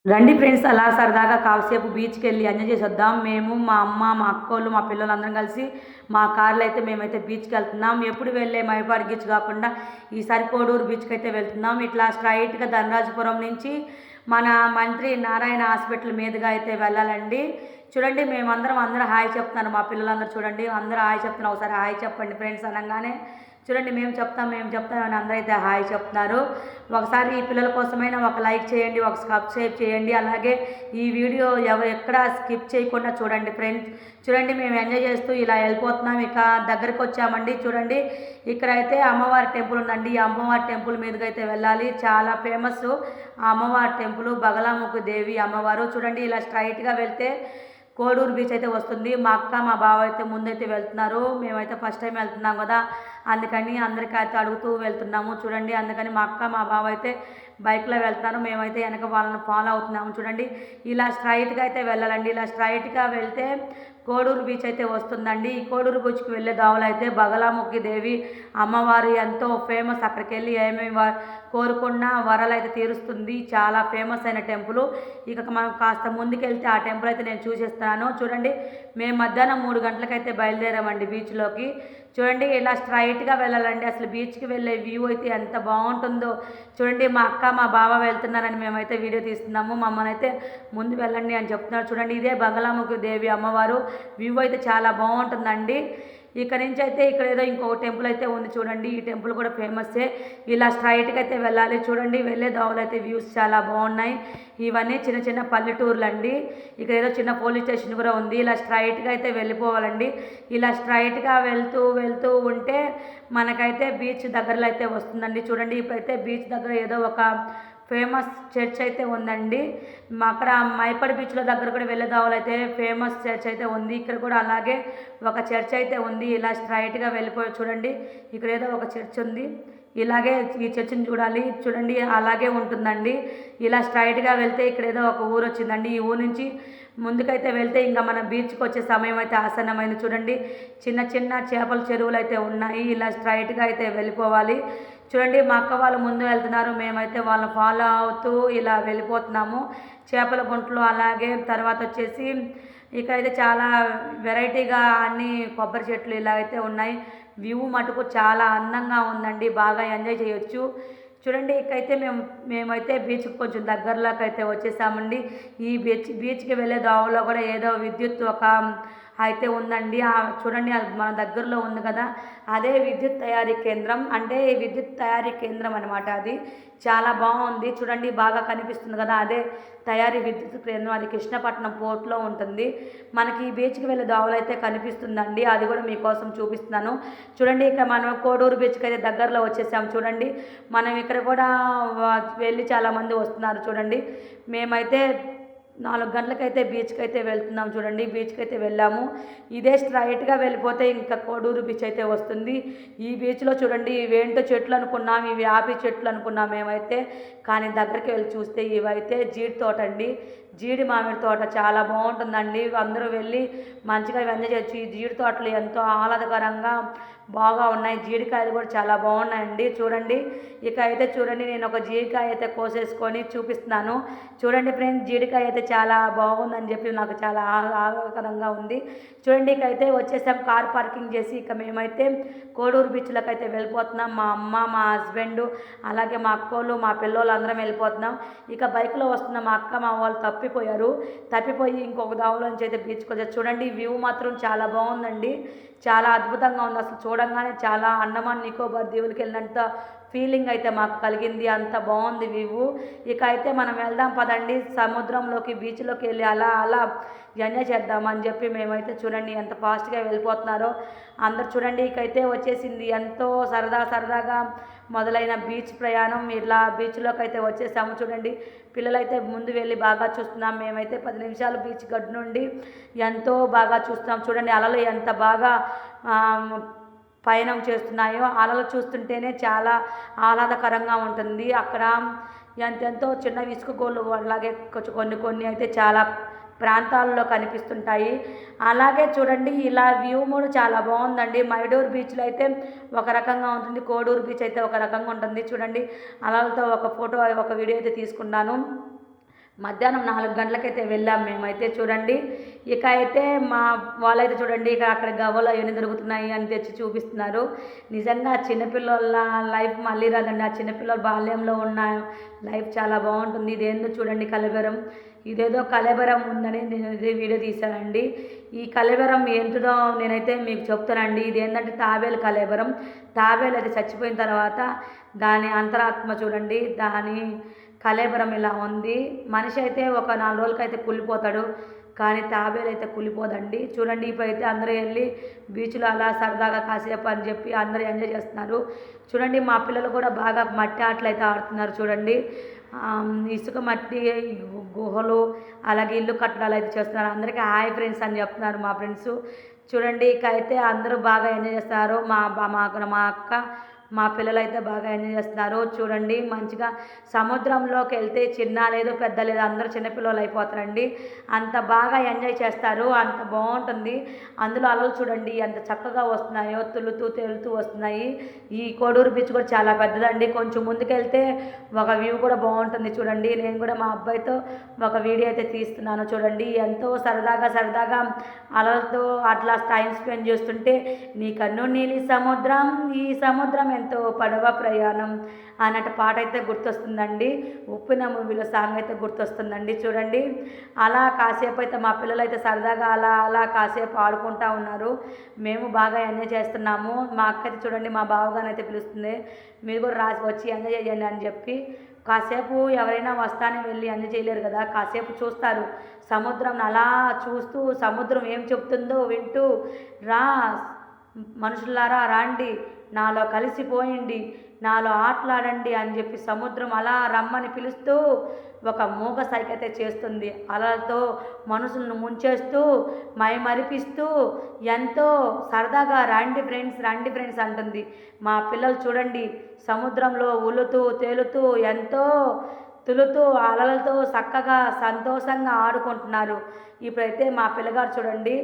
రండి ఫ్రెండ్స్ అలా సరదాగా కాసేపు బీచ్‌కి వెళ్ళి ఎంజాయ్ చేసొద్దాం. మేము, మా అమ్మ, మా అక్కోళ్ళు, మా పిల్లలందరం కలిసి మా కార్‌లో అయితే మేమైతే బీచ్‌కి వెళ్తున్నాం. ఎప్పుడు వెళ్ళే మైపాడు బీచ్ కాకుండా ఈసారి కోడూరు బీచ్‌కి అయితే వెళ్తున్నాం. ఇట్లా స్ట్రెయిట్‌గా ధనరాజపురం నుంచి మన మంత్రి నారాయణ హాస్పిటల్ మీదుగా అయితే వెళ్ళాలండి. చూడండి అందరూ హాయ్ చెప్తున్నారు. మా పిల్లలందరూ చూడండి అందరూ హాయ్ చెప్తున్నారు. ఒకసారి హాయ్ చెప్పండి ఫ్రెండ్స్ అనంగానే చూడండి మేము చెప్తాం అని అందరైతే హాయ్ చెప్తున్నారు. ఒకసారి ఈ పిల్లల కోసమైనా ఒక లైక్ చేయండి, ఒక సబ్స్క్రైబ్ చేయండి. అలాగే ఈ వీడియో ఎక్కడ స్కిప్ చేయకుండా చూడండి ఫ్రెండ్స్. చూడండి మేము ఎంజాయ్ చేస్తూ ఇలా వెళ్ళిపోతున్నాం. ఇక దగ్గరికి వచ్చామండి. చూడండి ఇక్కడైతే అమ్మవారి టెంపుల్ ఉందండి. ఈ అమ్మవారి టెంపుల్ మీదుగా అయితే వెళ్ళాలి. చాలా ఫేమస్ ఆ అమ్మవారి టెంపుల్ బగలాముఖి దేవి అమ్మవారు. చూడండి ఇలా స్ట్రైట్‌గా వెళ్తే కోడూరు బీచ్ అయితే వస్తుంది. మా అక్క మా బావ అయితే ముందైతే వెళ్తున్నారు. మేమైతే ఫస్ట్ టైం వెళ్తున్నాం కదా, అందుకని అందరికీ అయితే అడుగుతూ వెళ్తున్నాము. చూడండి అందుకని మా అక్క మా బావ అయితే బైక్లో వెళ్తారు, మేమైతే వెనక వాళ్ళని ఫాలో అవుతున్నాము. చూడండి ఇలా స్ట్రైట్‌గా అయితే వెళ్ళాలండి. ఇలా స్ట్రైట్‌గా వెళ్తే కోడూరు బీచ్ అయితే వస్తుందండి. ఈ కోడూరు బీచ్‌కి వెళ్ళే దావలు అయితే బగలాముఖి దేవి అమ్మవారు ఎంతో ఫేమస్. అక్కడికి వెళ్ళి ఏమేమి కోరుకున్న వరాలు అయితే తీరుస్తుంది. చాలా ఫేమస్ అయిన టెంపుల్. ఇక మనం కాస్త ముందుకెళ్తే ఆ టెంపుల్ అయితే నేను చూసేస్తున్నాను. చూడండి మేము మధ్యాహ్నం 3 గంటలకైతే బయలుదేరామండి బీచ్లోకి. చూడండి ఇలా స్ట్రైట్‌గా వెళ్ళాలండి. అసలు బీచ్‌కి వెళ్ళే వ్యూ అయితే ఎంత బాగుంటుందో. చూడండి మా అక్క మా బావ వెళ్తున్నారని మేమైతే వీడియో తీస్తున్నాము. మమ్మల్ని అయితే ముందు వెళ్ళండి అని చెప్తున్నారు. చూడండి ఇదే బగలాముఖి దేవి అమ్మవారు. వ్యూ అయితే చాలా బాగుంటుందండి. ఇక్కడ నుంచి అయితే ఇక్కడ ఏదో ఇంకో టెంపుల్ అయితే ఉంది చూడండి. ఈ టెంపుల్ కూడా ఫేమస్సే. ఇలా స్ట్రైట్‌గా అయితే వెళ్ళాలి. చూడండి వెళ్ళే దావులు అయితే వ్యూస్ చాలా బాగున్నాయి. ఇవన్నీ చిన్న చిన్న పల్లెటూర్లు అండి. ఇక్కడ ఏదో చిన్న పోలీస్ స్టేషన్ కూడా ఉంది. ఇలా స్ట్రైట్‌గా అయితే వెళ్ళిపోవాలండి. ఇలా స్ట్రైట్‌గా వెళ్తూ వెళ్తూ ఉంటే మనకైతే బీచ్ దగ్గరలో అయితే వస్తుందండి. చూడండి ఇప్పుడైతే బీచ్ దగ్గర ఏదో ఒక ఫేమస్ చర్చ్ అయితే ఉందండి. అక్కడ మైపాడు బీచ్‌లో దగ్గర కూడా వెళ్ళే దావలైతే ఫేమస్ చర్చ్ అయితే ఉంది. ఇక్కడ కూడా అలాగే ఒక చర్చ్ అయితే ఉంది. ఇలా స్ట్రైట్‌గా వెళ్ళిపోయి చూడండి ఇక్కడ ఏదో ఒక చర్చ్ ఉంది. ఇలాగే ఈ చర్చిని చూడాలి. చూడండి అలాగే ఉంటుందండి. ఇలా స్ట్రైట్‌గా వెళ్తే ఇక్కడ ఏదో ఒక ఊరు వచ్చిందండి. ఈ ఊరు నుంచి ముందుకైతే వెళ్తే ఇంకా మన బీచ్‌కి వచ్చే సమయం అయితే ఆసన్నమైంది. చూడండి చిన్న చిన్న చేపల చెరువులు అయితే ఉన్నాయి. ఇలా స్ట్రైట్‌గా అయితే వెళ్ళిపోవాలి. చూడండి మా అక్క వాళ్ళు ముందు వెళ్తున్నారు, మేమైతే వాళ్ళని ఫాలో అవుతూ ఇలా వెళ్ళిపోతున్నాము. చేపల గుంటలు అలాగే తర్వాత వచ్చేసి ఇక్కడైతే చాలా వెరైటీగా అన్ని కొబ్బరి చెట్లు ఇలా అయితే ఉన్నాయి. వ్యూ మటుకు చాలా అందంగా ఉందండి. బాగా ఎంజాయ్ చేయొచ్చు. చూడండి ఇక్కడైతే మేమైతే బీచ్‌కి కొంచెం దగ్గరలోకి అయితే వచ్చేసామండి. ఈ బీచ్‌కి వెళ్ళే దారిలో కూడా ఏదో విద్యుత్ ఒక అయితే ఉందండి. చూడండి అది మన దగ్గరలో ఉంది కదా, అదే విద్యుత్ తయారీ కేంద్రం. అంటే విద్యుత్ తయారీ కేంద్రం అనమాట అది. చాలా బాగుంది. చూడండి బాగా కనిపిస్తుంది కదా, అదే తయారీ విద్యుత్ కేంద్రం. అది కృష్ణపట్నం పోర్ట్‌లో ఉంటుంది. మనకి ఈ బీచ్‌కి వెళ్ళే దావలు అయితే కనిపిస్తుందండి. అది కూడా మీకోసం చూపిస్తున్నాను. చూడండి ఇక మనం కోడూరు బీచ్‌కి అయితే దగ్గరలో వచ్చేసాం. చూడండి మనం ఇక్కడ కూడా వెళ్ళి చాలామంది వస్తున్నారు. చూడండి మేమైతే 4 గంటలకైతే బీచ్‌కి అయితే వెళ్తున్నాం. చూడండి బీచ్‌కి అయితే వెళ్ళాము. ఇదే స్ట్రైట్‌గా వెళ్ళిపోతే ఇంకా కోడూరు బీచ్ అయితే వస్తుంది. ఈ బీచ్‌లో చూడండి ఇవేంటో చెట్లు అనుకున్నాం, ఇవి యాపి చెట్లు అనుకున్నాం మేమైతే. కానీ దగ్గరికి వెళ్ళి చూస్తే ఇవైతే జీడి తోట అండి. జీడి మామిడి తోట చాలా బాగుంటుందండి. అందరూ వెళ్ళి మంచిగా ఎంజాయ్ చేయొచ్చు. ఈ జీడి తోటలు ఎంతో ఆహ్లాదకరంగా బాగా ఉన్నాయి. జీడికాయలు కూడా చాలా బాగున్నాయండి. చూడండి ఇక అయితే చూడండి నేను ఒక జీడికాయ అయితే కోసేసుకొని చూపిస్తున్నాను. చూడండి ఫ్రెండ్స్ జీడికాయ అయితే చాలా బాగుందని చెప్పి నాకు చాలా ఆహ్లాదకరంగా ఉంది. చూడండి ఇక అయితే వచ్చేసాం కార్ పార్కింగ్ చేసి. ఇక మేమైతే కోడూరు బీచ్లోకి అయితే వెళ్ళిపోతున్నాం. మా అమ్మ మా హస్బెండ్ అలాగే మా అక్కోళ్ళు మా పిల్లోళ్ళు అందరం వెళ్ళిపోతున్నాం. ఇక బైక్లో వస్తున్న మా అక్క మా వాళ్ళు తప్పిపోయి ఇంకొక దావలోంచి అయితే బీచ్కి వచ్చారు. చూడండి వ్యూ మాత్రం చాలా బాగుందండి. చాలా అద్భుతంగా ఉంది. అసలు చూడంగానే చాలా అండమాన్ నికోబార్ దీవులకి వెళ్ళినంత ఫీలింగ్ అయితే మాకు కలిగింది. అంత బాగుంది వ్యూ. ఇక అయితే మనం వెళ్దాం పదండి సముద్రంలోకి, బీచ్లోకి వెళ్ళి అలా అలా ఎంజాయ్ చేద్దామని చెప్పి మేమైతే చూడండి ఎంత ఫాస్ట్గా వెళ్ళిపోతున్నారో అందరు. చూడండి ఇకైతే వచ్చేసింది ఎంతో సరదాగా మొదలైన బీచ్ ప్రయాణం. ఇలా బీచ్లోకి అయితే వచ్చేసాము. చూడండి పిల్లలైతే ముందు వెళ్ళి బాగా చూస్తున్నాం. మేమైతే 10 నిమిషాలు బీచ్ గడ్డు నుండి ఎంతో బాగా చూస్తున్నాం. చూడండి అలలు ఎంత బాగా పయనం చేస్తున్నాయో. అలలు చూస్తుంటేనే చాలా ఆహ్లాదకరంగా ఉంటుంది. అక్కడ ఎంతెంతో చిన్న ఇసుక గోళ్ళు అలాగే కొన్ని అయితే చాలా ప్రాంతాల్లో కనిపిస్తుంటాయి. అలాగే చూడండి ఇలా వ్యూ కూడా చాలా బాగుందండి. మైడూర్ బీచ్లో అయితే ఒక రకంగా ఉంటుంది, కోడూరు బీచ్ అయితే ఒక రకంగా ఉంటుంది. చూడండి అలలతో ఒక ఫోటో ఒక వీడియో అయితే తీసుకున్నాను. మధ్యాహ్నం 4 గంటలకైతే వెళ్ళాం మేమైతే చూడండి. ఇక అయితే మా వాళ్ళైతే చూడండి ఇక అక్కడ గవ్వలు అవన్నీ దొరుకుతున్నాయి అని తెచ్చి చూపిస్తున్నారు. నిజంగా చిన్నపిల్లల లైఫ్ మళ్ళీ రాదండి. ఆ చిన్నపిల్లల బాల్యంలో ఉన్న లైఫ్ చాలా బాగుంటుంది. ఇదేందో చూడండి కలబెరం, ఇదేదో కలబెరం ఉందని నేను ఇదే వీడియో తీశానండి. ఈ కలబెరం ఏంటిదో నేనైతే మీకు చెప్తానండి. ఇదేంటంటే తాబేలు కలబెరం. తాబేలు అయితే చచ్చిపోయిన తర్వాత దాని అంతరాత్మ చూడండి, దాని కళేబరం ఇలా ఉంది. మనిషి అయితే ఒక 4 రోజులకైతే కుళ్ళిపోతాడు, కానీ తాబేలు అయితే కుళ్ళిపోదండి. చూడండి ఇప్పుడైతే అందరూ వెళ్ళి బీచ్లో అలా సరదాగా కాసేపు అని చెప్పి అందరూ ఎంజాయ్ చేస్తున్నారు. చూడండి మా పిల్లలు కూడా బాగా మట్టి ఆటలు అయితే ఆడుతున్నారు చూడండి. ఇసుక మట్టి గుహలు అలాగే ఇల్లు కట్టడాలు అయితే చేస్తున్నారు. అందరికీ హాయ్ ఫ్రెండ్స్ అని చెప్తున్నారు మా ఫ్రెండ్స్. చూడండి ఇక అయితే అందరూ బాగా ఎంజాయ్ చేస్తారు. మా అక్క మా పిల్లలైతే బాగా ఎంజాయ్ చేస్తున్నారు. చూడండి మంచిగా సముద్రంలోకి వెళ్తే చిన్న లేదు పెద్ద లేదు అందరూ చిన్నపిల్లలు అయిపోతారండి. అంత బాగా ఎంజాయ్ చేస్తారు, అంత బాగుంటుంది. అందులో అలలు చూడండి ఎంత చక్కగా వస్తున్నాయో, తులుతూ తేలుతూ వస్తున్నాయి. ఈ కోడూరు బీచ్ కూడా చాలా పెద్దదండి. కొంచెం ముందుకెళ్తే ఒక వ్యూ కూడా బాగుంటుంది చూడండి. నేను కూడా మా అబ్బాయితో ఒక వీడియో అయితే తీస్తున్నాను చూడండి. ఎంతో సరదాగా అలలతో అట్లా టైం స్పెండ్ చేస్తుంటే నీ కన్ను నీలి సముద్రం, ఈ సముద్రం ఎంతో పడవ ప్రయాణం అన్నట్టు పాట అయితే గుర్తొస్తుందండి. ఉప్పిన మూవీలో సాంగ్ అయితే గుర్తొస్తుందండి. చూడండి అలా కాసేపు అయితే మా పిల్లలు అయితే సరదాగా అలా కాసేపు ఆడుకుంటూ ఉన్నారు. మేము బాగా ఎంజాయ్ చేస్తున్నాము. మా అక్క అయితే చూడండి మా బావగానైతే పిలుస్తుంది, మీరు కూడా వచ్చి ఎంజాయ్ చేయండి అని చెప్పి. కాసేపు ఎవరైనా వస్తానే వెళ్ళి ఎంజాయ్ చేయలేరు కదా, కాసేపు చూస్తారు సముద్రం అలా చూస్తూ, సముద్రం ఏం చెప్తుందో వింటూ, రా మనుషులారా రాండి, నాలో కలిసిపోయింది, నాలో ఆటలాడండి అని చెప్పి సముద్రం అలా రమ్మని పిలుస్తూ ఒక మూగ సైకైతే చేస్తుంది. అలలతో మనుషులను ముంచేస్తూ మైమరిపిస్తూ ఎంతో సరదాగా రండి ఫ్రెండ్స్ అంటుంది. మా పిల్లలు చూడండి సముద్రంలో ఉలుతూ తేలుతూ ఎంతో తులుతూ అలలతో చక్కగా సంతోషంగా ఆడుకుంటున్నారు. ఇప్పుడైతే మా పిల్లగారు చూడండి,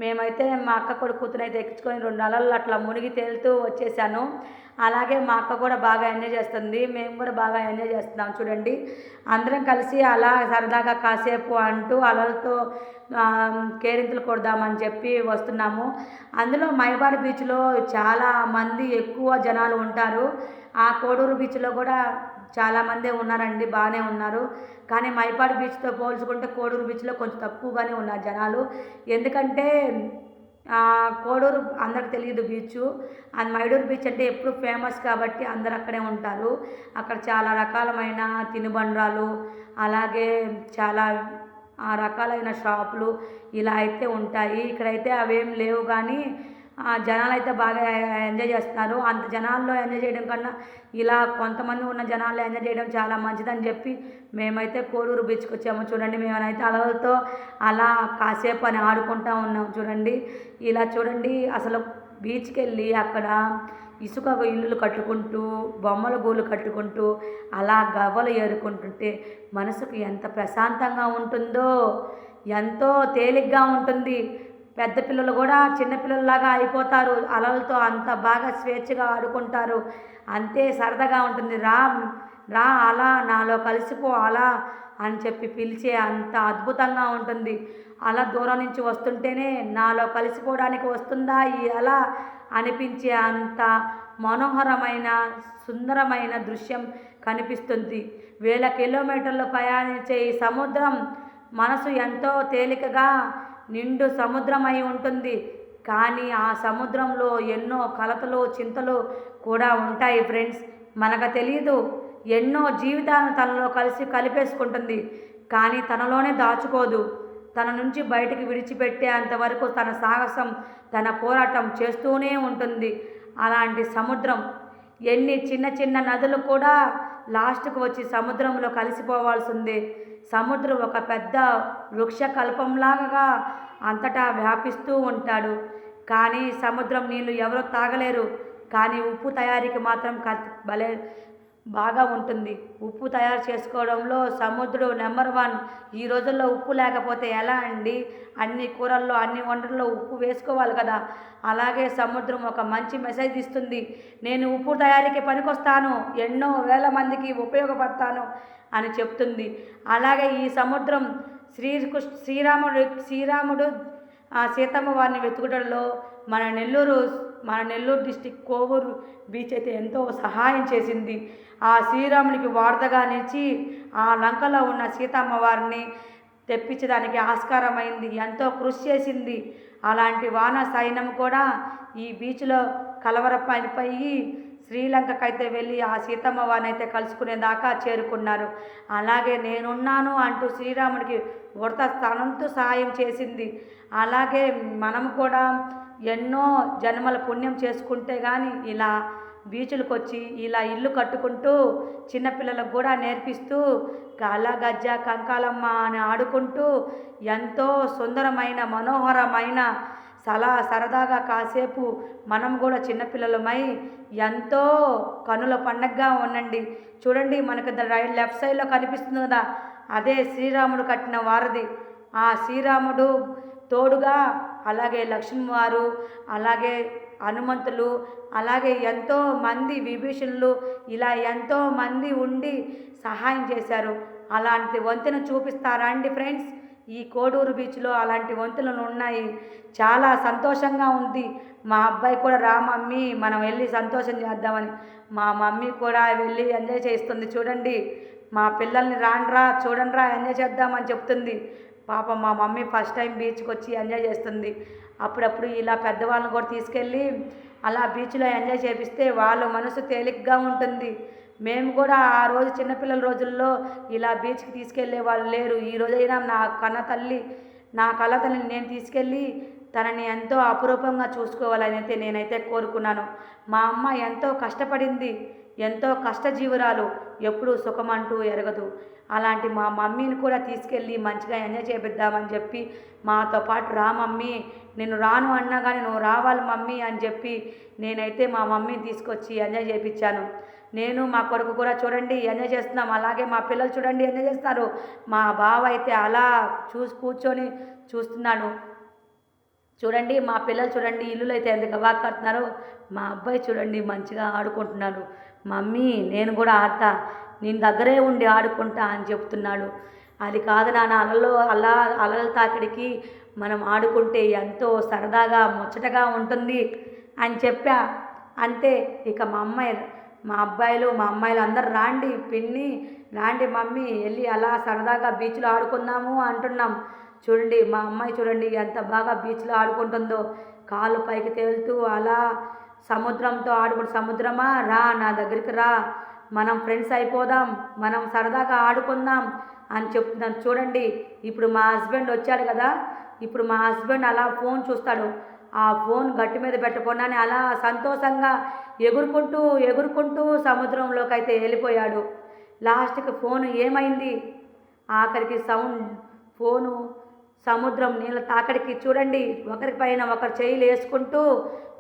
మేమైతే మా అక్క కొడుకు కూతురైతే ఎక్కించుకొని 2 అలలు అట్లా మునిగి తేలుతూ వచ్చేసాను. అలాగే మా అక్క కూడా బాగా ఎంజాయ్ చేస్తుంది, మేము కూడా బాగా ఎంజాయ్ చేస్తున్నాం చూడండి. అందరం కలిసి అలా సరదాగా కాసేపు అంటూ అలలతో కేరింతలు కొడదామని చెప్పి వస్తున్నాము. అందులో మైబాడ్ బీచ్లో చాలా మంది ఎక్కువ జనాలు ఉంటారు. ఆ కోడూరు బీచ్లో కూడా చాలామందే ఉన్నారండి, బాగానే ఉన్నారు. కానీ మైపాడు బీచ్తో పోల్చుకుంటే కోడూరు బీచ్లో కొంచెం తక్కువగానే ఉన్నారు జనాలు. ఎందుకంటే కోడూరు అందరికి తెలియదు బీచ్, అండ్ మైడూరు బీచ్ అంటే ఎప్పుడు ఫేమస్ కాబట్టి అందరు అక్కడే ఉంటారు. అక్కడ చాలా రకాలమైన తినుబండ్రాలు అలాగే చాలా రకాలైన షాపులు ఇలా అయితే ఉంటాయి. ఇక్కడైతే అవేం లేవు, కానీ జనాలు అయితే బాగా ఎంజాయ్ చేస్తున్నారు. అంత జనాల్లో ఎంజాయ్ చేయడం కన్నా ఇలా కొంతమంది ఉన్న జనాల్లో ఎంజాయ్ చేయడం చాలా మంచిదని చెప్పి మేమైతే కోడూరు బీచ్కి వచ్చాము చూడండి. మేమైతే అలలతో అలా కాసేపు అని ఆడుకుంటూ ఉన్నాం చూడండి. ఇలా చూడండి అసలు బీచ్కి వెళ్ళి అక్కడ ఇసుక ఇల్లులు కట్టుకుంటూ బొమ్మల గూళ్ళు కట్టుకుంటూ అలా గవ్వలు ఏరుకుంటుంటే మనసుకు ఎంత ప్రశాంతంగా ఉంటుందో, ఎంతో తేలిగ్గా ఉంటుంది. పెద్ద పిల్లలు కూడా చిన్నపిల్లల్లాగా అయిపోతారు అలలతో, అంత బాగా స్వేచ్ఛగా ఆడుకుంటారు, అంతే సరదాగా ఉంటుంది. రా అలా నాలో కలిసిపో అలా అని చెప్పి పిలిచే అంత అద్భుతంగా ఉంటుంది. అలా దూరం నుంచి వస్తుంటేనే నాలో కలిసిపోవడానికి వస్తుందా ఈ అలా అనిపించే అంత మనోహరమైన సుందరమైన దృశ్యం కనిపిస్తుంది. వేల కిలోమీటర్లు ప్రయాణించే ఈ సముద్రం మనసు ఎంతో తేలికగా నిండు సముద్రమై ఉంటుంది. కానీ ఆ సముద్రంలో ఎన్నో కలతలు చింతలు కూడా ఉంటాయి ఫ్రెండ్స్. మనకు తెలియదు, ఎన్నో జీవితాలను తనలో కలిపేసుకుంటుంది, కానీ తనలోనే దాచుకోదు. తన నుంచి బయటికి విడిచిపెట్టే అంతవరకు తన సాహసం తన పోరాటం చేస్తూనే ఉంటుంది. అలాంటి సముద్రం ఎన్ని చిన్న చిన్న నదులు కూడా లాస్ట్కు వచ్చి సముద్రంలో కలిసిపోవాల్సిందే. సముద్రం ఒక పెద్ద వృక్ష కల్పంలాగా అంతటా వ్యాపిస్తూ ఉంటాడు. కానీ సముద్రం నీళ్ళు ఎవరో తాగలేరు, కానీ ఉప్పు తయారీకి మాత్రం భలే బాగా ఉంటుంది. ఉప్పు తయారు చేసుకోవడంలో సముద్రం నెంబర్ 1. ఈ రోజుల్లో ఉప్పు లేకపోతే ఎలా అండి? అన్ని కూరల్లో అన్ని వంటల్లో ఉప్పు వేసుకోవాలి కదా! అలాగే సముద్రం ఒక మంచి మెసేజ్ ఇస్తుంది. నేను ఉప్పు తయారీకి పనికొస్తాను, ఎన్నో వేల మందికి ఉపయోగపడతాను అని చెప్తుంది. అలాగే ఈ సముద్రం శ్రీరాముడు సీతమ్మ వారిని వెతుకుటలో మన నెల్లూరు డిస్టిక్ కోవూరు బీచ్ అయితే ఎంతో సహాయం చేసింది. ఆ శ్రీరామునికి వారధగా నిలిచి ఆ లంకలో ఉన్న సీతమ్మ వారిని తెప్పించడానికి ఆస్కారమైంది, ఎంతో కృషి చేసింది. అలాంటి వాన సైన్యం కూడా ఈ బీచ్లో కలవరపడిపోయి శ్రీలంకకైతే వెళ్ళి ఆ సీతమ్మ వారిని అయితే కలుసుకునేదాకా చేరుకున్నారు. అలాగే నేనున్నాను అంటూ శ్రీరాముడికి ఉడత స్థానంతో సహాయం చేసింది. అలాగే మనం కూడా ఎన్నో జన్మల పుణ్యం చేసుకుంటే కానీ ఇలా బీచులకు వచ్చి ఇలా ఇల్లు కట్టుకుంటూ చిన్నపిల్లలకు కూడా నేర్పిస్తూ గాలా గజ్జ కంకాలమ్మ అని ఆడుకుంటూ ఎంతో సుందరమైన మనోహరమైన సరదాగా కాసేపు మనం కూడా చిన్నపిల్లలమై ఎంతో కనుల పండగగా ఉండండి. చూడండి, మనకు లెఫ్ట్ సైడ్లో కనిపిస్తుంది కదా, అదే శ్రీరాముడు కట్టిన వారధి. ఆ శ్రీరాముడు తోడుగా అలాగే లక్ష్మీవారు, అలాగే హనుమంతులు, అలాగే ఎంతోమంది విభీషణులు, ఇలా ఎంతోమంది ఉండి సహాయం చేశారు. అలాంటి వంతెన చూపిస్తారా అండి ఫ్రెండ్స్? ఈ కోడూరు బీచ్లో అలాంటి వంతులు ఉన్నాయి. చాలా సంతోషంగా ఉంది. మా అబ్బాయి కూడా రా మమ్మీ మనం వెళ్ళి సంతోషం చేద్దామని, మా మమ్మీ కూడా వెళ్ళి ఎంజాయ్ చేస్తుంది. చూడండి, మా పిల్లల్ని రాండ్రా చూడండిరా ఎంజాయ్ చేద్దామని చెప్తుంది. పాపం మా మమ్మీ ఫస్ట్ టైం బీచ్కి వచ్చి ఎంజాయ్ చేస్తుంది. అప్పుడప్పుడు ఇలా పెద్దవాళ్ళని కూడా తీసుకెళ్ళి అలా బీచ్లో ఎంజాయ్ చేపిస్తే వాళ్ళ మనసు తేలిగ్గా ఉంటుంది. మేము కూడా ఆ రోజు చిన్నపిల్లల రోజుల్లో ఇలా బీచ్కి తీసుకెళ్ళే వాళ్ళు లేరు. ఈ రోజైనా నా కన్న తల్లిని నేను తీసుకెళ్ళి తనని ఎంతో అపురూపంగా చూసుకోవాలని అయితే నేనైతే కోరుకున్నాను. మా అమ్మ ఎంతో కష్టపడింది, ఎంతో కష్టజీవురాలు, ఎప్పుడూ సుఖమంటూ ఎరగదు. అలాంటి మా మమ్మీని కూడా తీసుకెళ్ళి మంచిగా ఎంజాయ్ చేపిద్దామని చెప్పి మాతో పాటు రా మమ్మీ, నేను రాను అన్నా కానీ నువ్వు రావాలి మమ్మీ అని చెప్పి నేనైతే మా మమ్మీని తీసుకొచ్చి ఎంజాయ్ చేయించాను. నేను మా కొడుకు కూడా చూడండి ఎంజాయ్ చేస్తున్నాం. అలాగే మా పిల్లలు చూడండి ఎంజాయ్ చేస్తారు. మా బావ అయితే అలా కూర్చొని చూస్తున్నాడు. చూడండి మా పిల్లలు చూడండి ఇల్లులు అయితే ఎంత గబాక్ కడుతున్నారో. మా అబ్బాయి చూడండి మంచిగా ఆడుకుంటున్నాడు. మమ్మీ నేను కూడా ఆడతా, నేను దగ్గరే ఉండి ఆడుకుంటా అని చెప్తున్నాడు. అది కాదు నాన్న, అలల తాకిడికి మనం ఆడుకుంటే ఎంతో సరదాగా ముచ్చటగా ఉంటుంది అని చెప్పా. అంతే, ఇక మా అబ్బాయిలు మా అమ్మాయిలు అందరు రాండి పిన్ని, రాండి మమ్మీ, వెళ్ళి అలా సరదాగా బీచ్లో ఆడుకుందాము అంటున్నాం. చూడండి మా అమ్మాయి చూడండి ఎంత బాగా బీచ్లో ఆడుకుంటుందో, కాళ్ళు పైకి తేలుతూ అలా సముద్రంతో సముద్రమా రా నా దగ్గరికి రా, మనం ఫ్రెండ్స్ అయిపోదాం, మనం సరదాగా ఆడుకుందాం అని చెప్తున్నాను. చూడండి, ఇప్పుడు మా హస్బెండ్ వచ్చాడు కదా, ఇప్పుడు మా హస్బెండ్ అలా ఫోన్ చూస్తాడు. ఆ ఫోన్ గట్టి మీద పెట్టకుండానే అలా సంతోషంగా ఎగురుకుంటూ సముద్రంలోకి అయితే వెళ్ళిపోయాడు. లాస్ట్కి ఫోను ఏమైంది, ఆఖరికి ఫోను సముద్రం నీళ్ళ తాకడికి చూడండి ఒకరి పైన ఒకరు చేయిలు వేసుకుంటూ,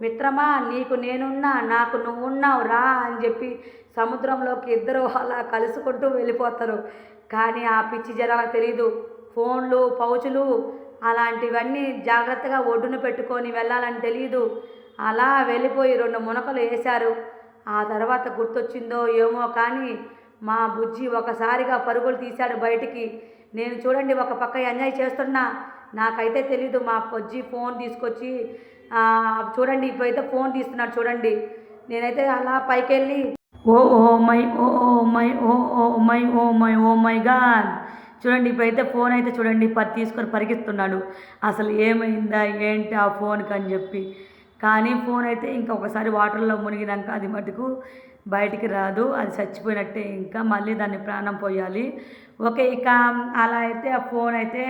మిత్రమా నీకు నేనున్నా, నాకు నువ్వున్నావు రా అని చెప్పి సముద్రంలోకి ఇద్దరు అలా కలుసుకుంటూ వెళ్ళిపోతారు. కానీ ఆ పిచ్చి జనాలకు తెలీదు, ఫోన్లు పౌచులు అలాంటివన్నీ జాగ్రత్తగా ఒడ్డున పెట్టుకొని వెళ్ళాలని తెలియదు. అలా వెళ్ళిపోయి 2 మునకలు వేశారు. ఆ తర్వాత గుర్తొచ్చిందో ఏమో కానీ మా బుజ్జి ఒకసారిగా పరుగులు తీశాడు బయటికి. నేను చూడండి ఒక పక్క ఎంజాయ్ చేస్తున్నా, నాకైతే తెలీదు మా బుజ్జి ఫోన్ తీసుకొచ్చి చూడండి ఇప్పుడైతే ఫోన్ తీస్తున్నాడు చూడండి. నేనైతే అలా పైకి వెళ్ళి ఓ మై గాడ్, చూడండి ఇప్పుడైతే ఫోన్ అయితే చూడండి తీసుకొని పరిగెత్తున్నాడు. అసలు ఏమైందా ఏంటి ఆ ఫోన్కి అని చెప్పి. కానీ ఫోన్ అయితే ఇంకొకసారి వాటర్లో మునిగినాక అది మటుకు బయటికి రాదు, అది చచ్చిపోయినట్టే. ఇంకా మళ్ళీ దాన్ని ప్రాణం పోయాలి. ఓకే, ఇక అలా అయితే ఆ ఫోన్ అయితే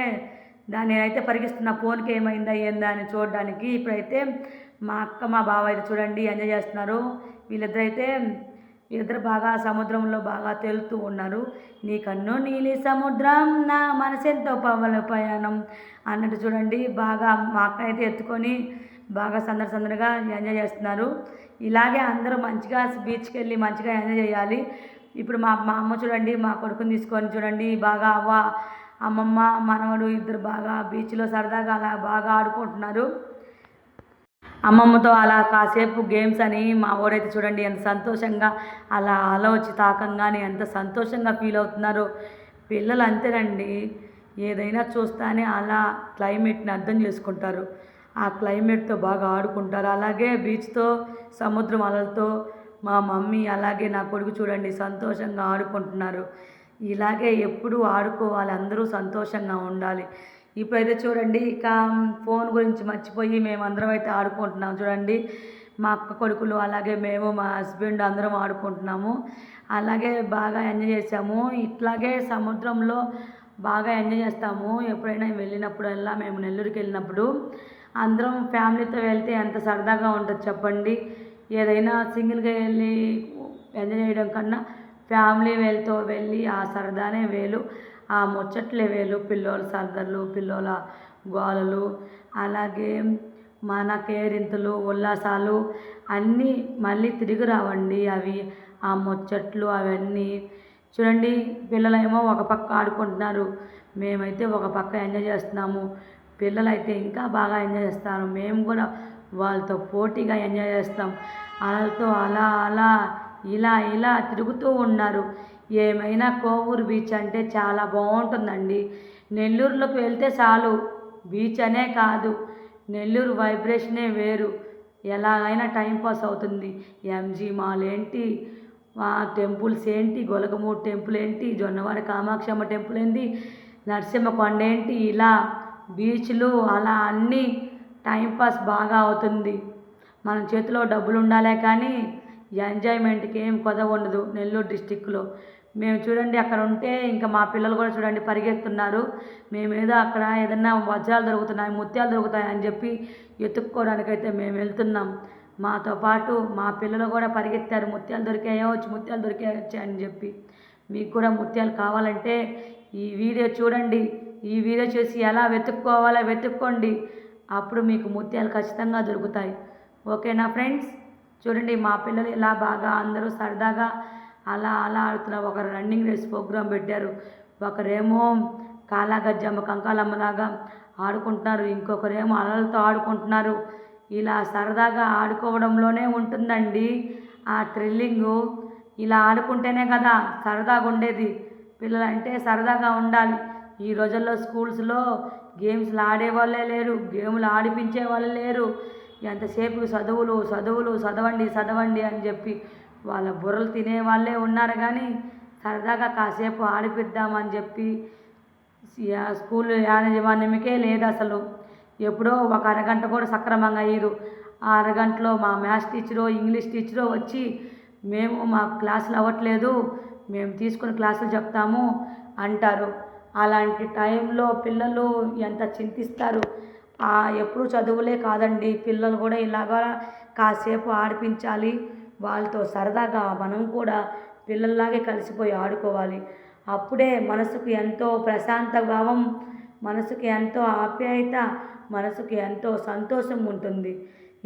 నేనైతే పరిగిస్తున్న ఫోన్కి ఏమైందా ఏందా అని చూడడానికి. ఇప్పుడైతే మా అక్క మా బావ అయితే చూడండి ఎంజాయ్ చేస్తున్నారు. వీళ్ళిద్దరు బాగా సముద్రంలో బాగా తేలుతూ ఉన్నారు. నీ కన్ను నీలి సముద్రం నా మనసెంతో పవల ప్రయాణం అన్నట్టు చూడండి బాగా మా అక్క అయితే ఎత్తుకొని బాగా సందడిగా ఎంజాయ్ చేస్తున్నారు. ఇలాగే అందరూ మంచిగా బీచ్కి వెళ్ళి మంచిగా ఎంజాయ్ చేయాలి. ఇప్పుడు మా మా అమ్మ చూడండి, మా కొడుకుని తీసుకొని చూడండి బాగా అమ్మమ్మ మనవడు ఇద్దరు బాగా బీచ్లో సరదాగా అలా బాగా ఆడుకుంటున్నారు. అమ్మమ్మతో అలా కాసేపు గేమ్స్ అని మా వాడైతే చూడండి ఎంత సంతోషంగా అలా అల వచ్చి తాకంగానే ఎంత సంతోషంగా ఫీల్ అవుతున్నారో. పిల్లలు అంతేనండి, ఏదైనా చూస్తానే అలా క్లైమేట్ని అర్థం చేసుకుంటారు, ఆ క్లైమేట్తో బాగా ఆడుకుంటారు. అలాగే బీచ్తో సముద్రం అలలతో మా మమ్మీ అలాగే నా కొడుకు చూడండి సంతోషంగా ఆడుకుంటున్నారు. ఇలాగే ఎప్పుడూ ఆడుకోవాలి, అందరూ సంతోషంగా ఉండాలి. ఇప్పుడైతే చూడండి ఇక ఫోన్ గురించి మర్చిపోయి మేమందరం అయితే ఆడుకుంటున్నాం చూడండి. మా అక్క కొడుకులు అలాగే మేము మా హస్బెండ్ అందరం ఆడుకుంటున్నాము. అలాగే బాగా ఎంజాయ్ చేసాము. ఇట్లాగే సముద్రంలో బాగా ఎంజాయ్ చేస్తాము. ఎప్పుడైనా వెళ్ళినప్పుడల్లా మేము నెల్లూరుకి వెళ్ళినప్పుడు అందరం ఫ్యామిలీతో వెళ్తే ఎంత సరదాగా ఉంటుంది చెప్పండి. ఏదైనా సింగిల్గా వెళ్ళి ఎంజాయ్ చేయడం కన్నా ఫ్యామిలీ వెళ్ళి ఆ సరదానే వేలు, ఆ ముచ్చట్లే వేలు. పిల్లోల సరదాలు, పిల్లోల గోలలు, అలాగే మన కేరింతలు ఉల్లాసాలు అన్నీ మళ్ళీ తిరిగి రావండి. అవి ఆ ముచ్చట్లు అవన్నీ చూడండి. పిల్లలేమో ఒక పక్క ఆడుకుంటున్నారు, మేమైతే ఒక పక్క ఎంజాయ్ చేస్తున్నాము. పిల్లలైతే ఇంకా బాగా ఎంజాయ్ చేస్తారు, మేము కూడా వాళ్ళతో పోటీగా ఎంజాయ్ చేస్తాం. అలలతో అలా ఇలా తిరుగుతూ ఉన్నారు. ఏమైనా కోవూరు బీచ్ అంటే చాలా బాగుంటుందండి. నెల్లూరులోకి వెళ్తే చాలు, బీచ్ అనే కాదు నెల్లూరు వైబ్రేషనే వేరు. ఎలాగైనా టైంపాస్ అవుతుంది. ఎంజీ మాల్ ఏంటి, టెంపుల్స్ ఏంటి, గొలగమూడి టెంపుల్ ఏంటి, జొన్నవాడ కామాక్షమ్మ టెంపుల్ ఏంటి, నరసింహ కొండ ఏంటి, ఇలా బీచ్లు అలా అన్నీ టైంపాస్ బాగా అవుతుంది. మన చేతిలో డబ్బులు ఉండాలే కానీ ఎంజాయ్మెంట్కి ఏం కొదవ ఉండదు నెల్లూరు డిస్టిక్లో. మేము చూడండి అక్కడ ఉంటే ఇంకా మా పిల్లలు కూడా చూడండి పరిగెత్తున్నారు. మేమేదో అక్కడ ఏదన్నా వజ్రాలు దొరుకుతున్నాయి, ముత్యాలు దొరుకుతాయి అని చెప్పి ఎత్తుక్కోవడానికైతే మేము వెళ్తున్నాం. మాతో పాటు మా పిల్లలు కూడా పరిగెత్తారు, ముత్యాలు దొరికాయవచ్చు అని చెప్పి. మీకు కూడా ముత్యాలు కావాలంటే ఈ వీడియో చూడండి, ఈ వీడియో చూసి ఎలా వెతుక్కోవాలో వెతుక్కోండి, అప్పుడు మీకు ముత్యాలు ఖచ్చితంగా దొరుకుతాయి. ఓకేనా ఫ్రెండ్స్? చూడండి మా పిల్లలు ఇలా బాగా అందరూ సరదాగా అలా ఆడుతున్నారు. ఒకరు రన్నింగ్ రేస్ ప్రోగ్రాం పెట్టారు, ఒకరేమో కాలాగజ్జమ్మ కంకాలమ్మలాగా ఆడుకుంటున్నారు, ఇంకొకరేమో అలలతో ఆడుకుంటున్నారు. ఇలా సరదాగా ఆడుకోవడంలోనే ఉంటుందండి ఆ థ్రిల్లింగు. ఇలా ఆడుకుంటేనే కదా సరదాగా ఉండేది. పిల్లలంటే సరదాగా ఉండాలి. ఈ రోజుల్లో స్కూల్స్లో గేమ్స్లు ఆడేవాళ్ళే లేరు, గేమ్లు ఆడిపించే వాళ్ళు లేరు. ఎంతసేపు చదువులు చదవండి అని చెప్పి వాళ్ళ బుర్రలు తినేవాళ్ళే ఉన్నారు. కానీ సరదాగా కాసేపు ఆడిపిద్దామని చెప్పి స్కూల్ యాజమాన్యమికే లేదు అసలు. ఎప్పుడో ఒక అరగంట కూడా సక్రమంగా అయ్యారు. ఆ అరగంటలో మా మ్యాథ్స్ టీచరో ఇంగ్లీష్ టీచరో వచ్చి మేము మా క్లాసులు అవ్వట్లేదు, మేము తీసుకుని క్లాసులు చెప్తాము అంటారు. అలాంటి టైంలో పిల్లలు ఎంత చింతిస్తారు. ఎప్పుడు చదువులే కాదండి, పిల్లలు కూడా ఇలాగా కాసేపు ఆడిపించాలి. వాళ్ళతో సరదాగా మనం కూడా పిల్లల్లాగే కలిసిపోయి ఆడుకోవాలి. అప్పుడే మనసుకు ఎంతో ప్రశాంత భావం, మనసుకి ఎంతో ఆప్యాయత, మనసుకి ఎంతో సంతోషం ఉంటుంది.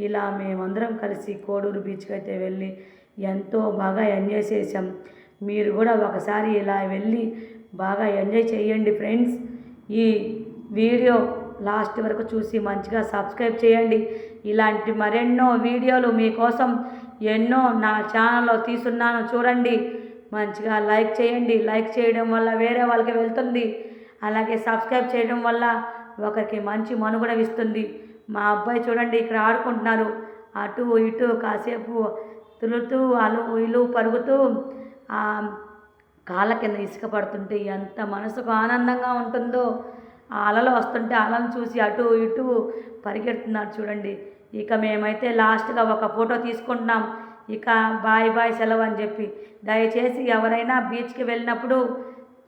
ఇలా మేమందరం కలిసి కోడూరు బీచ్కి అయితే వెళ్ళి ఎంతో బాగా ఎంజాయ్ చేసాం. మీరు కూడా ఒకసారి ఇలా వెళ్ళి బాగా ఎంజాయ్ చేయండి ఫ్రెండ్స్. ఈ వీడియో లాస్ట్ వరకు చూసి మంచిగా సబ్స్క్రైబ్ చేయండి. ఇలాంటి మరెన్నో వీడియోలు మీకోసం ఎన్నో నా ఛానల్లో తీసున్నాను చూడండి. మంచిగా లైక్ చేయండి, లైక్ చేయడం వల్ల వేరే వాళ్ళకి వెళ్తుంది. అలాగే సబ్స్క్రైబ్ చేయడం వల్ల ఒకరికి మంచి మనుగడ ఇస్తుంది. మా అబ్బాయి చూడండి ఇక్కడ ఆడుకుంటున్నారు, అటు ఇటు కాసేపు తిరుగుతూ అలు ఇలు పరుగుతూ కాళ్ళ కింద ఇసుక పడుతుంటే ఎంత మనసుకు ఆనందంగా ఉంటుందో. ఆ అలలు వస్తుంటే అలను చూసి అటు ఇటు పరిగెడుతున్నారు చూడండి. ఇక మేమైతే లాస్ట్గా ఒక ఫోటో తీసుకుంటున్నాం. ఇక బాయ్ సెలవు అని చెప్పి. దయచేసి ఎవరైనా బీచ్కి వెళ్ళినప్పుడు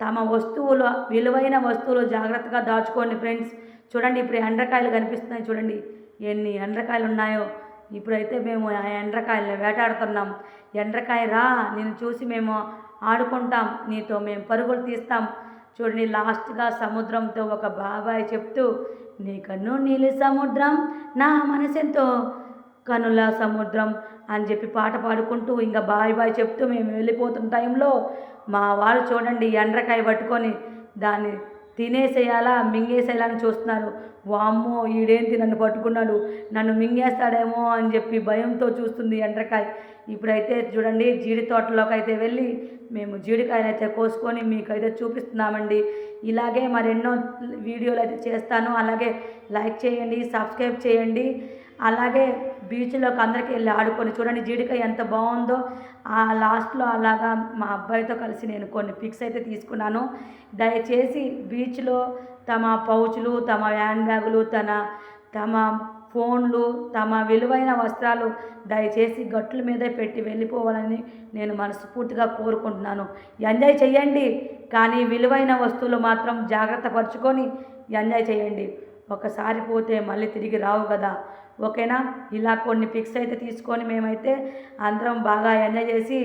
తమ వస్తువులు, విలువైన వస్తువులు జాగ్రత్తగా దాచుకోండి ఫ్రెండ్స్. చూడండి ఇప్పుడు ఎండ్రకాయలు కనిపిస్తున్నాయి చూడండి, ఎన్ని ఎండ్రకాయలు ఉన్నాయో. ఇప్పుడైతే మేము ఆ ఎండ్రకాయలను వేటాడుతున్నాం. ఎండ్రకాయ రా, నేను చూసి మేము ఆడుకుంటాం, నీతో మేము పరుగులు తీస్తాం. చూడండి లాస్ట్గా సముద్రంతో ఒక బాబాయ్ చెప్తూ, నీ కన్ను నీలి సముద్రం నా మనసెంతో కనుల సముద్రం అని చెప్పి పాట పాడుకుంటూ ఇంకా బాయ్ బాయ్ చెప్తూ మేము వెళ్ళిపోతున్న టైంలో మా వాళ్ళు చూడండి ఎండ్రకాయ పట్టుకొని దాన్ని తినేసేయాలా మింగేసేయాలా అని చూస్తున్నారు. వామ్మో ఈడేంటి నన్ను పట్టుకున్నాడు, నన్ను మింగేస్తాడేమో అని చెప్పి భయంతో చూస్తుంది ఎండ్రకాయ. ఇప్పుడైతే చూడండి జీడి తోటలోకి అయితే వెళ్ళి మేము జీడికాయలు అయితే కోసుకొని మీకైతే చూపిస్తున్నామండి. ఇలాగే మరెన్నో వీడియోలు అయితే చేస్తాను. అలాగే లైక్ చేయండి, సబ్స్క్రైబ్ చేయండి. అలాగే బీచ్లోకి అందరికీ వెళ్ళి ఆడుకొని చూడండి జీడికాయ ఎంత బాగుందో. ఆ లాస్ట్లో అలాగా మా అబ్బాయితో కలిసి నేను కొన్ని పిక్స్ అయితే తీసుకున్నాను. దయచేసి బీచ్లో తమ పౌచులు, తమ హ్యాండ్ బ్యాగులు, తమ ఫోన్లు, తమ విలువైన వస్త్రాలు దయచేసి గట్ల మీదే పెట్టి వెళ్ళిపోవాలని నేను మనస్ఫూర్తిగా కోరుకుంటున్నాను. ఎంజాయ్ చేయండి, కానీ విలువైన వస్తువులు మాత్రం జాగ్రత్త పరుచుకొని ఎంజాయ్ చేయండి. ఒకసారి పోతే మళ్ళీ తిరిగి రావు కదా, ఓకేనా? ఇలా కొన్ని పిక్స్ అయితే తీసుకొని మేమైతే అందరం బాగా ఎంజాయ్ చేసి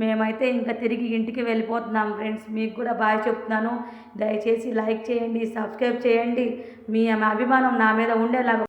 మేమైతే ఇంకా తిరిగి ఇంటికి వెళ్ళిపోతున్నాం ఫ్రెండ్స్. మీకు కూడా బాయ్ చెప్తున్నాను. దయచేసి లైక్ చేయండి, సబ్స్క్రైబ్ చేయండి. మీ అభిమానం నా మీద ఉండేలాగా